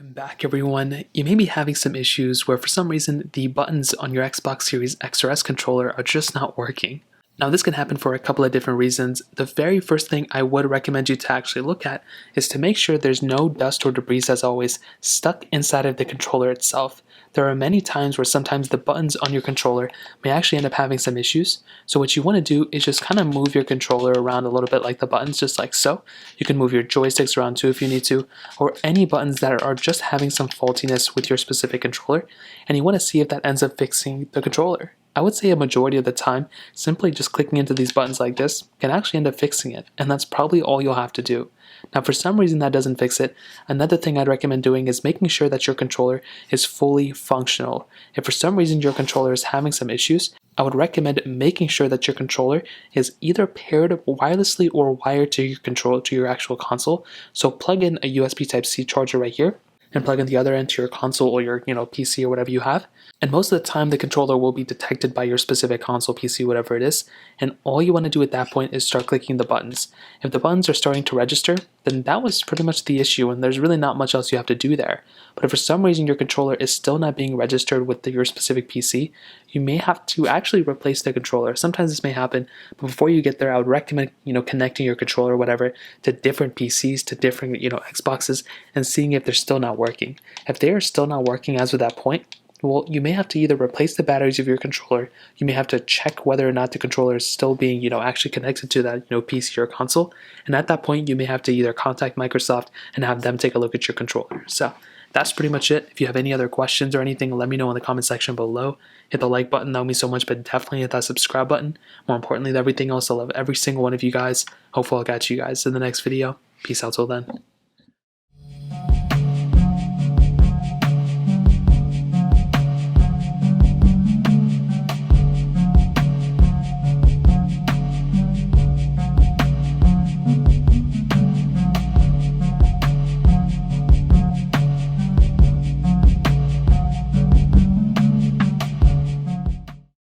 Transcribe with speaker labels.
Speaker 1: Welcome back, everyone. You may be having some issues where for some reason the buttons on your Xbox Series X or S controller are just not working. Now this can happen for a couple of different reasons. The very first thing I would recommend you to actually look at is to make sure there's no dust or debris, as always, stuck inside of the controller itself. There are many times where sometimes the buttons on your controller may actually end up having some issues. So what you want to do is just kind of move your controller around a little bit like the buttons, just like so. You can move your joysticks around too if you need to, or any buttons that are just having some faultiness with your specific controller, and you want to see if that ends up fixing the controller. I would say a majority of the time, simply just clicking into these buttons like this can actually end up fixing it, and that's probably all you'll have to do. Now, for some reason that doesn't fix it, another thing I'd recommend doing is making sure that your controller is fully functional. If for some reason your controller is having some issues, I would recommend making sure that your controller is either paired wirelessly or wired to your actual console. So plug in a USB Type-C charger right here, and plug in the other end to your console or your PC or whatever you have. And most of the time the controller will be detected by your specific console, PC, whatever it is, and all you want to do at that point is start clicking the buttons. If the buttons are starting to register, then that was pretty much the issue and there's really not much else you have to do there. But if for some reason your controller is still not being registered with your specific PC, you may have to actually replace the controller. Sometimes this may happen, but before you get there, I would recommend connecting your controller or whatever to different PCs, to different Xboxes, and seeing if they're still not working. If they are still not working as of that point, well, you may have to either replace the batteries of your controller, you may have to check whether or not the controller is still being, actually connected to that, PC or console, and at that point, you may have to either contact Microsoft and have them take a look at your controller. So that's pretty much it. If you have any other questions or anything, let me know in the comment section below. Hit the like button, that would mean so much, but definitely hit that subscribe button. More importantly than everything else, I love every single one of you guys. Hopefully I'll catch you guys in the next video. Peace out till then.